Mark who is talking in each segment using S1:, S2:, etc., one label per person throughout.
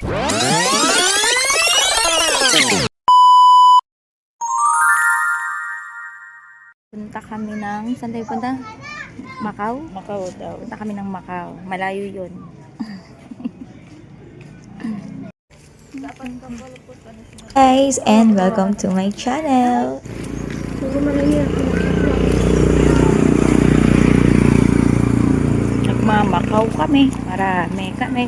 S1: Punta kami ng, saan tayo punta? Macau?
S2: Macau daw.
S1: Punta kami ng Macau. Malayo yun. Guys, and welcome to my channel. Nagmamakaw kami. Marami kami.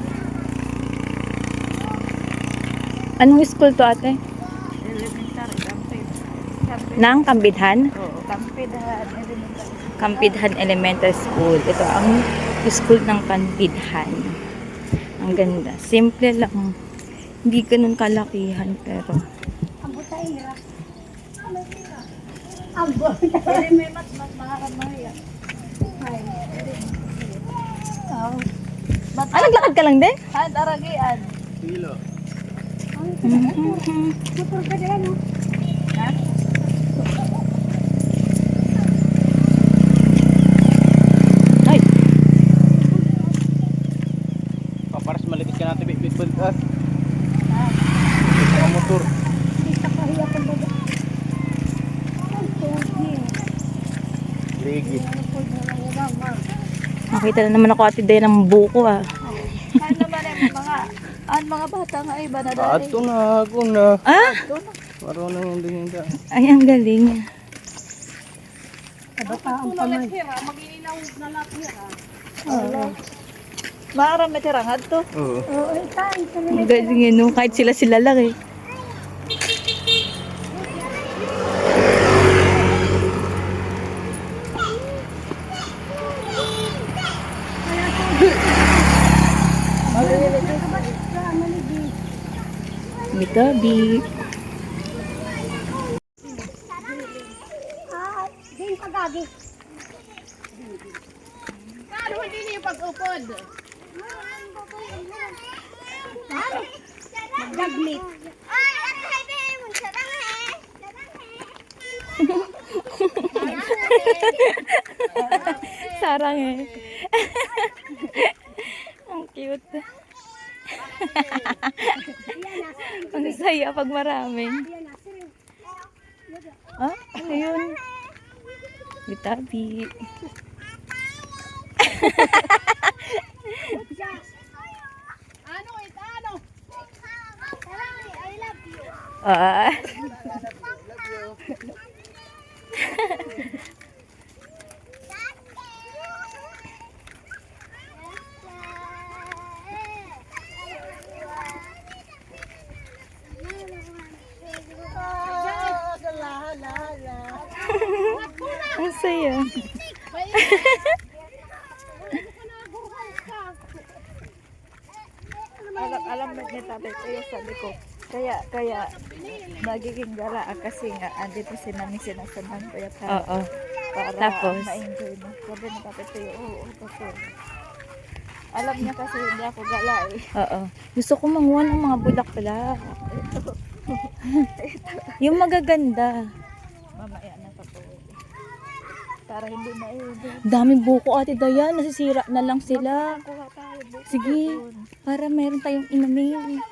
S1: Anong school to, ate?
S2: Elementary, Kampid.
S1: Nang Kambidhan?
S2: Oo, Kampidhan, Elementary.
S1: Kambidhan Elementary School. Ito ang school ng Kambidhan. Ang ganda. Simple lang. Hindi ganun kalakihan, pero
S2: Pero may mas mahal-mahal.
S1: ah, naglakad ka lang din?
S2: Han, aragian.
S3: Motor ka dyan, no?
S2: Ha?
S1: Ay,
S4: Paparas malipit ka natin bit buntas. Sa motor.
S3: Isa kahiya kang baga. Ang pogi.
S4: Ligi.
S1: nakita na naman ako, ate Day, ng buko ah.
S2: Han naman mga bata nga iba na dahil.
S4: Ato na ako na.
S1: Ah?
S4: Marunong yung din ka.
S1: Ay, ang galing.
S3: Kabataan pa man.
S2: Marami tirangad to.
S4: Oo.
S3: Oo, itaan.
S1: Ang galing yun, no? Kahit sila lang eh. Bitabi.
S3: Ah, din pagagi.
S2: Ano hindi niyo pag-upod?
S3: Dagmit.
S1: Sarang eh. Ang cute. Ang saya pag marami. Ah, ano yun? Bitabi. Ah. Ang saya.
S2: Alam na niya tatay kayo sabi ko. Kaya nagiging gara kasi nga andito si namin sinasaman ko yata.
S1: Oo.
S2: Para
S1: Tapos?
S2: ma-enjoy mo. Sabi ni tatay kayo, oo, kasi. Alam niya kasi hindi ako gala eh.
S1: Oo. Gusto ko manguha ng mga bulaklak. Yung magaganda.
S2: Mamaya na pa po. Para hindi ma-enjoy.
S1: Daming buko, ate Dayan. Nasisira na lang sila.
S2: Kuha tayo buko.
S1: Sige. Para meron tayong inumin.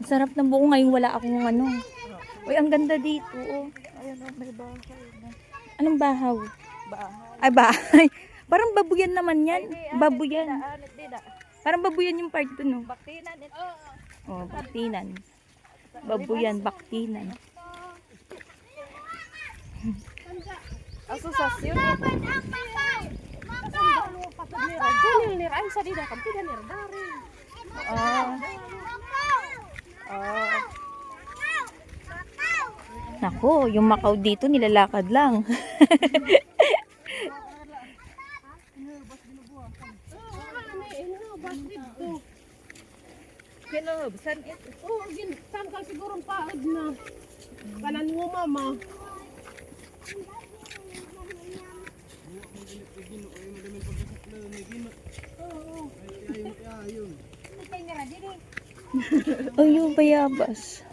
S1: Ang sarap ng buko ngayon. Wala akong ano. Uy, ang ganda dito. Oh.
S2: Ayun o, may bahay na.
S1: Anong bahaw?
S2: Bahay.
S1: Ay, bahay. Parang babuyan naman yan.
S2: Hindi,
S1: Babuyan.
S2: Hindi na.
S1: Parang babuyan yung part to, no?
S2: Baktinan ito.
S1: Oh, baktinan. Babuyan, baktinan.
S2: Asosasyon ito. Ay, sa dida. Kampidan nira. Dari.
S1: Nako, yung Macau dito nilalakad lang.
S2: Kilob, san ito?
S3: Oo, saan ka siguro paod na. Kanan mo, mama.
S1: Oh, yung bayabas.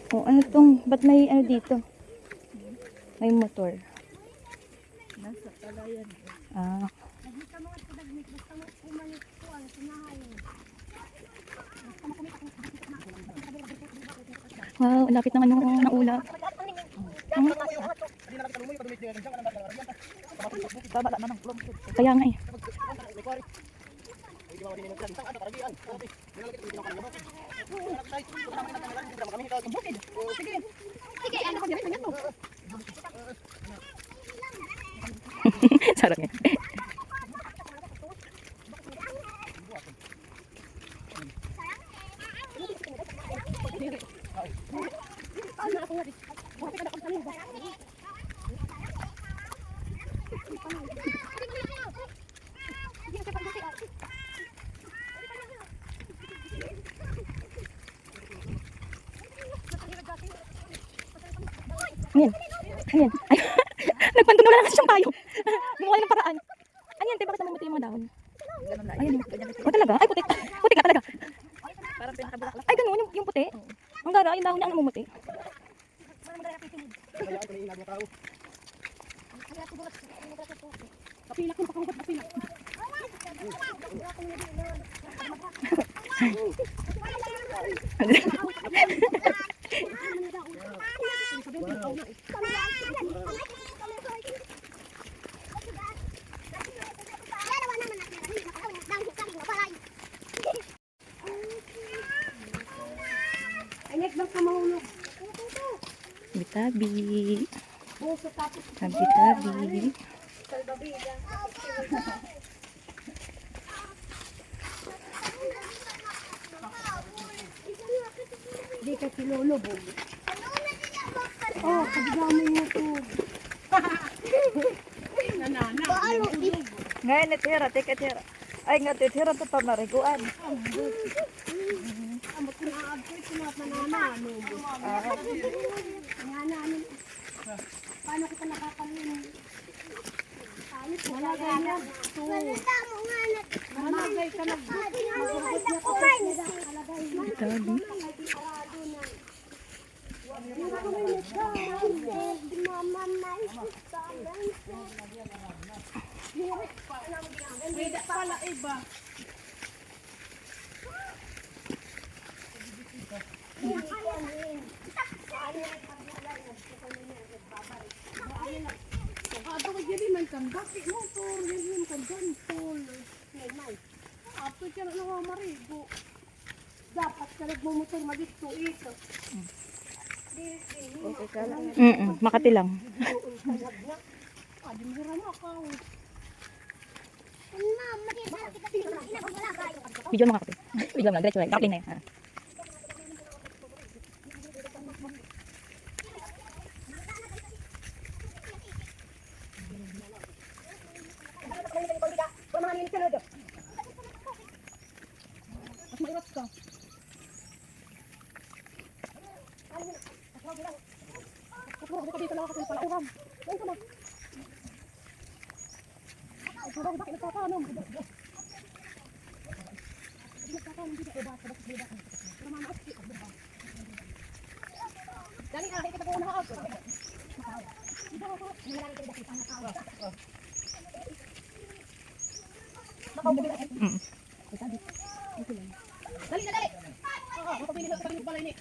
S1: Oh, ano tong? Ba't may ano dito? May motor.
S2: Nasa palayan.
S1: Ah. Wow, ang lapit ng ano ng ulap.
S2: Baba na ng plum.
S1: Kaya nga eh. Sarap yan. Ayan. Ayan. Ay, nagpantunulan lang kasi siyang payo. Gumawa ng paraan. Ayan, te, bakit namumuti yung mga dahon?
S2: Ganun lang.
S1: Ayan. Oh, talaga? Ay, puti. Puti ka talaga.
S2: Parang pinakabulaklak.
S1: Ay, ganun, yung puti. Ang gara, yung dahon niya ang namumuti.
S3: Kapilak yung pakungkot, kapilak.
S1: Tabi-tabi. Tabi-tabi.
S3: Hindi ka sinulubog. Oh, kabigami mo to. Nanana.
S2: Ngayon ni Tira, teka Tira. Ay nga Tira to pa mariguan.
S3: Amot ko na agad ko na nanana. Nanana. Paano kita nakakalim? Ayos, wala ganyan. Managay ka na. Magugod niya ka.
S1: Tabi.
S3: Beda pala iba. Ato ka dyan man kang bakit motor, yan kang gantol. Ato ka na nga marigo. Dapat ka nagmumotor magito ito.
S2: Okay ka lang.
S1: Makati lang.
S3: Adi mo rin ako.
S1: Video mo makati. Video mo lang, diretso lang. Kaklin na yan. Ah.
S3: Mas mairat ka. Ako ka dito lang ako sa palauram. Ayun ka na. Ito daw bakit nagkakanom? Dali na, kita ko na ako. Dali na, dali. Oo, mapabili na sa balay ni.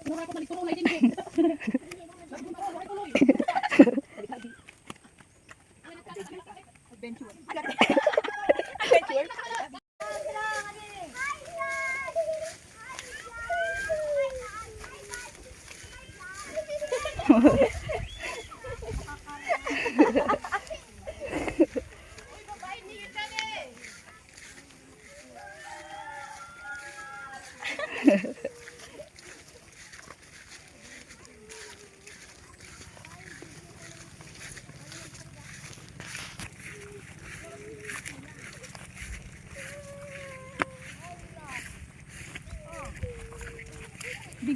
S3: Mura ko balik ko na din. Adventure.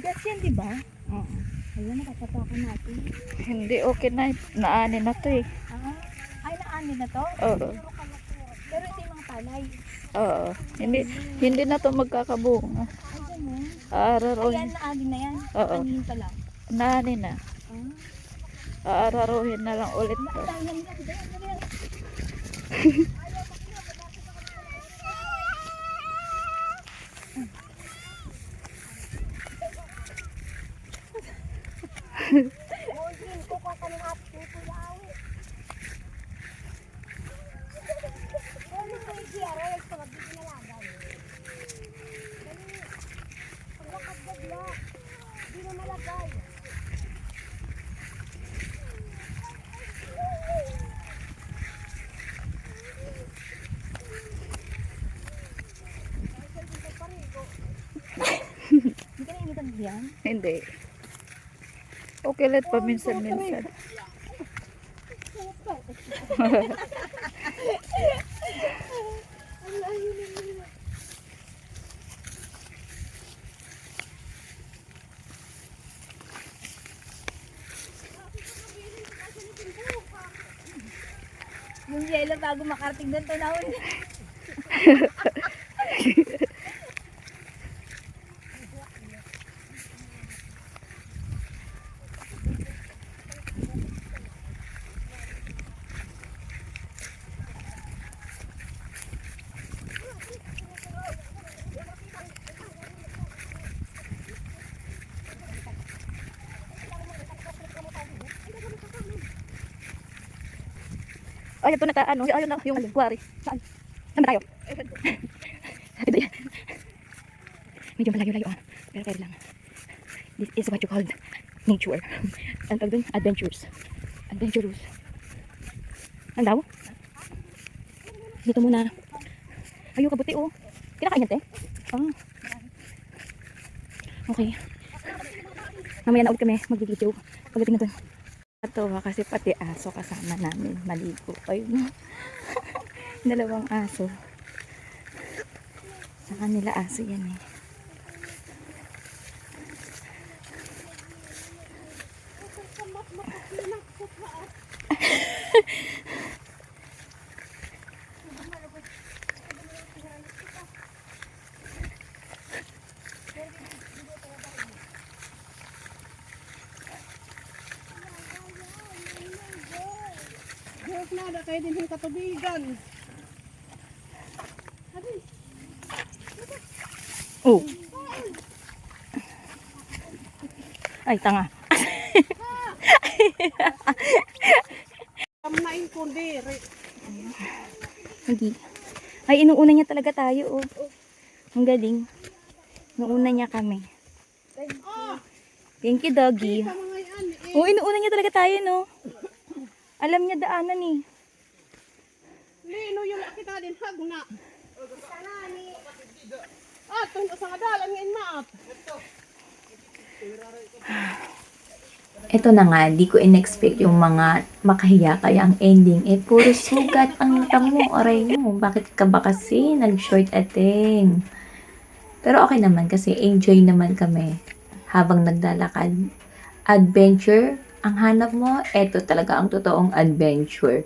S1: Bigas yan, di ba? Oo. Ayun, nakapatakan natin.
S2: Hindi, okay na. Naani na to eh.
S1: Ay, naani na to?
S2: Oo.
S1: Pero ito yung mga palay.
S2: Oo. Hindi na to magkakabunga.
S1: Ay, ganun.
S2: Aararuhin.
S1: Ayan, naani na yan.
S2: Oo.
S1: Anihin pa lang.
S2: Naani na. Aararuhin na lang ulit to.
S1: Dahil yan, yan. Hindi ka nainitan yan?
S2: Hindi. Okay let pa minsan-minsan.
S1: Yung yellow bago makarating doon, tunawin.
S2: Ay, ito na ano, ayun na, yung quarry. Saan? Saan ba tayo? Ito yan. Medyo malayo-layo ah. Pero lang. This is what you call nature. Ang tawag dun? Adventures. Adventurous. Ang daw? Dito muna. Ayun, kabuti oh. Kinakain yan, te? Ah. Okay. Mamaya na ulit kami mag-video. Pagdating na dun. Natuwa kasi pati aso kasama namin maligo. Ayun. Dalawang aso. Sa kanila aso yan eh.
S3: Diyos nada kayo din yung katubigan.
S2: Oh. Ay, tanga.
S3: Kamnain ko diri.
S1: Hindi. Ay, inuuna niya talaga tayo, oh. Ang galing. Inuuna niya kami. Thank you, doggy.
S3: Sa mga yan eh.
S1: Oh, inuuna niya talaga tayo, no? Alam niya daanan, eh.
S3: Lino yung kita din hagna. Ito sa kadalan ngayon maat.
S5: Ito na nga, di ko in-expect yung mga makahiya kaya ang ending puro sugat ang tamo, aray mo. Bakit ka ba kasi nag-short ating? Pero okay naman kasi enjoy naman kami habang naglalakad. Adventure, ang hanap mo, eto talaga ang totoong adventure.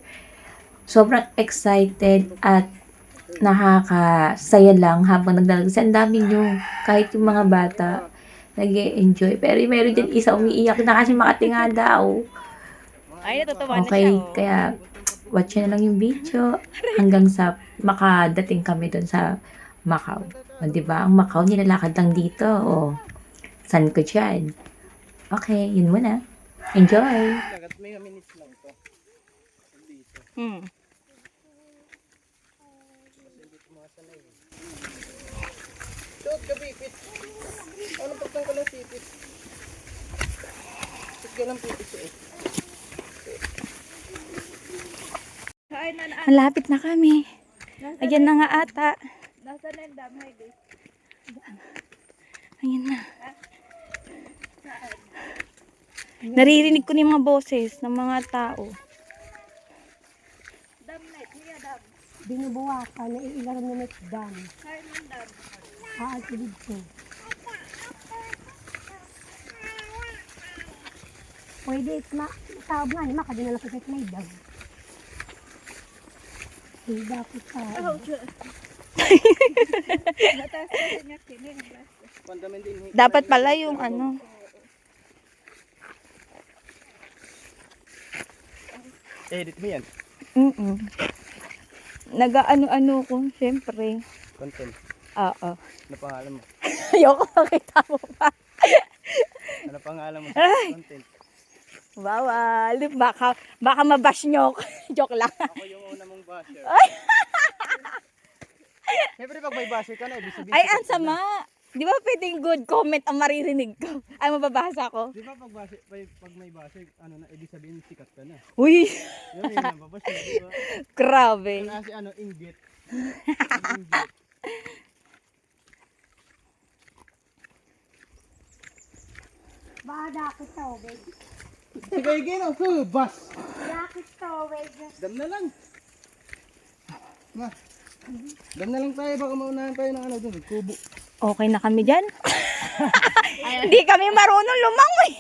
S5: Sobrang excited at nakakasaya lang habang naglalakad. Kasi ang dami nyo, kahit yung mga bata, nag-enjoy. Pero meron din isa umiiyak na kasi makatinga daw.
S1: Ay, natutuwa na
S5: Okay,
S1: siya, oh.
S5: kaya watch nyo na lang yung video hanggang sa makadating kami doon sa Macau. O, diba? Ang Macau, nilalakad lang dito. O, san ko dyan? Okay, yun muna. Enjoy!
S4: Lagat may minutes lang to. Dito.
S1: Hmm.
S4: Shoot ka, pipit. Ano pagtang ka lang pipit? Shoot ka lang pipit siya eh.
S1: Malapit na kami. Ayan na nga ata.
S2: Nasa na yung dam, Heidi?
S1: Ayan na. Naririnig ko na yung mga boses ng mga tao.
S2: Dam na, niya dam.
S3: Binubuwasan na iilang minutes dam.
S2: Saan yung dam?
S3: Aasin dito. Pwede, tawag nga, makadala sa may daw. Hindi ako tawag.
S1: Dapat pala yung ano.
S4: Edit mo yan.
S1: Nag-ano-ano ko, syempre.
S4: Content.
S1: Oo.
S4: Ano pangalan mo?
S1: Ayoko makita mo pa.
S4: Ano pangalan mo?
S1: Ay!
S4: Content.
S1: Bawal. Baka mabash nyo. Joke lang.
S4: Ako yung una mong basher. Siyempre pag may basher ka na, ibig sabihin.
S1: Ay, ang sama. Di ba pwedeng good comment ang maririnig ko? Ay, mababasa ko.
S4: Di ba pag may basher, ano na, ibig sabihin sikat ka na.
S1: Uy,
S4: Yun yung nababasher, di ba?
S1: grabe.
S4: Kasi ano, inggit. Inggit.
S3: Badakit tawag.
S4: Sige, gino, bas.
S3: Dakit tawag.
S4: Dam na lang. Ma. Dam na lang tayo, baka maunahan tayo ng ano dun, kubo.
S1: Okay na kami dyan? Hindi kami marunong lumangoy.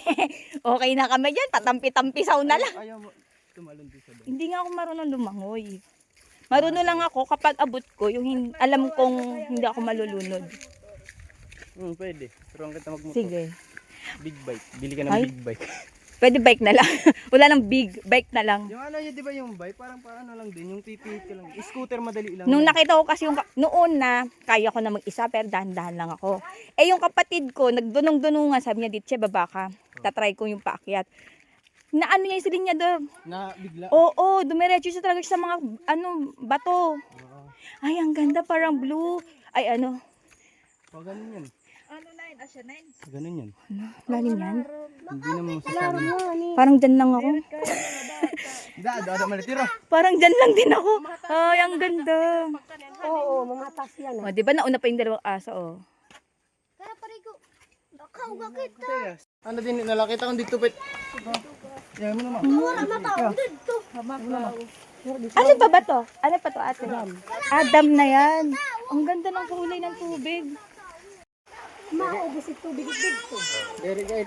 S1: Okay na kami dyan. Patampi-tampisaw na lang.
S4: Ayaw mo tumalon din sa dam.
S1: Hindi nga ako marunong lumangoy. Marunong lang ako kapag abot ko, yung alam kong hindi ako malulunod.
S4: Pwede. Turuan kita magmotor.
S1: Sige.
S4: Big bike. Bili ka ng
S1: Ay.
S4: big bike.
S1: Pwede bike na lang. Wala nang big. Bike na lang.
S4: Yung ano yun, di ba yung bike? Parang paano lang din. Yung titihit ka lang. Scooter madali lang.
S1: Nung
S4: yan.
S1: nakita ko kasi noon na, kaya ko na mag-isa, pero dahan-dahan lang ako. Eh yung kapatid ko, nagdunong-dunungan, sabi niya, Ditche, baba ka. Tatry ko yung paakyat. Na ano niya yung silinyador.
S4: Na bigla.
S1: Oo, dumiretso siya talaga sa mga, bato.
S4: Oo.
S1: Ay, ang ganda, parang blue. Ay, ano.
S4: Pag ganun yan.
S2: Ano 9? Asya 9?
S4: Ganun yan.
S1: Lalim yan.
S4: Hindi naman masasabi.
S1: Parang dyan lang ako.
S4: Ada malitiro.
S1: Parang dyan lang din ako. Ay, ang ganda.
S3: Oo, mga tas yan.
S1: O, di ba nauna pa yung dalawang aso, oh.
S3: Kaya parigo. Bakaw, bakit?
S4: Ano din, nalakita kong dito, pet. Yan mo naman.
S3: Wala matao dito.
S1: Ano pa ba to? Ano pa to, ate? Adam na yan. Ang ganda ng kulay ng tubig.
S3: Maubos ito, bigit-bigit.
S4: Very good.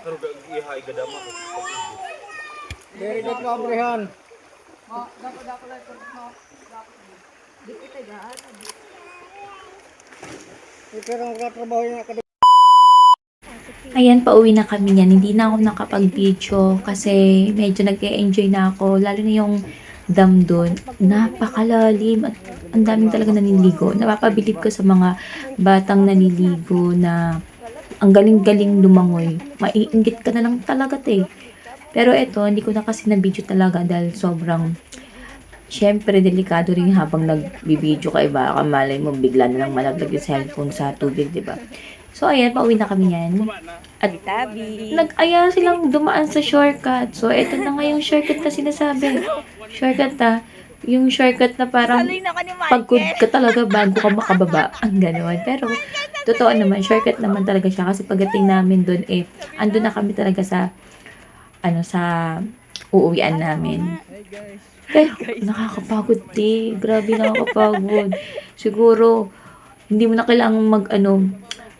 S4: Very good, kabrihan. Pero magkatrabaho yung akademya.
S5: Ayan, pauwi na kami niyan. Hindi na ako nakapag-video kasi medyo nag-enjoy na ako. Lalo na yung dam doon. Napakalalim at ang daming talaga naniligo. Napapabilib ko sa mga batang naniligo na ang galing-galing lumangoy. Maiinggit ka na lang talaga, te. Pero eto, hindi ko na kasi na-video talaga dahil sobrang syempre, delikado rin habang nag-video ka. Baka malay mo, bigla na lang malaglag yung cellphone sa tubig, di ba? So, ayan, pauwi na kami yan. At
S1: Tabi.
S5: nag-aya silang dumaan sa shortcut. So, eto na nga yung shortcut na sinasabi. Shortcut yung shortcut na parang
S1: Salay na ka ni
S5: pagkud
S1: Michael.
S5: ka talaga bago ka makababa. Ang gano'n. Pero, totoo naman, shortcut naman talaga siya. Kasi pagdating namin doon, andun na kami talaga sa, sa uuwian namin. Pero, nakakapagod, te. Grabe nakakapagod. Siguro, hindi mo na kailangang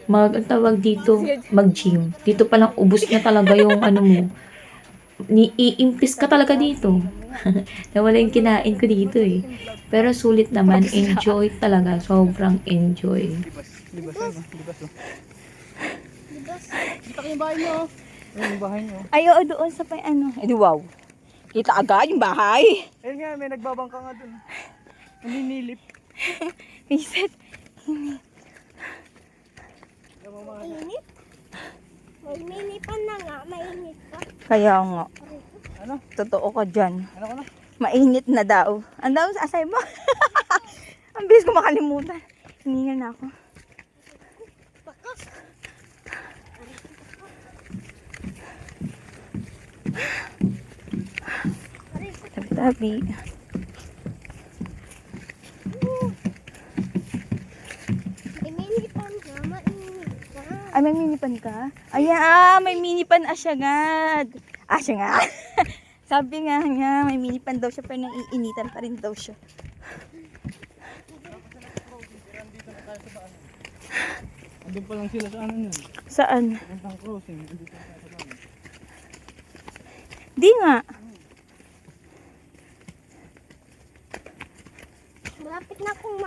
S5: ang tawag dito, mag-gym. Dito palang ubos na talaga yung mo. Iimpis ka talaga dito. Nawala yung kinain ko dito eh. Pero sulit naman, enjoy talaga. Sobrang enjoy.
S4: Libas. Kita ko yung bahay niyo. Yung bahay niyo.
S1: Ay, oo, doon sa wow. Kita agad yung bahay.
S4: Ayun nga, may nagbabangka nga dun. Naninilip.
S1: Iset.
S3: Mainit? Mainipan na nga, mainit pa.
S1: Kaya nga.
S4: Ano?
S1: Totoo ka dyan.
S4: Ano ka na?
S1: Mainit na daw. Ang daw sa asay mo. Ang bilis ko makalimutan. Hiningal na ako. Tabi-tabi.
S3: Mainipan nga, mainit pa.
S1: Ay, may minipan ka? Ayan, may minipan asyagad. Asyagad. Sabi nga niya, may minipan daw siya pero naiinitan pa rin daw siya.
S4: Andun pa lang sila sa ano yun.
S1: Saan?
S4: Puntang crossing. Andun pa tayo sa bahay.
S1: Hindi nga.
S3: Malapit na akong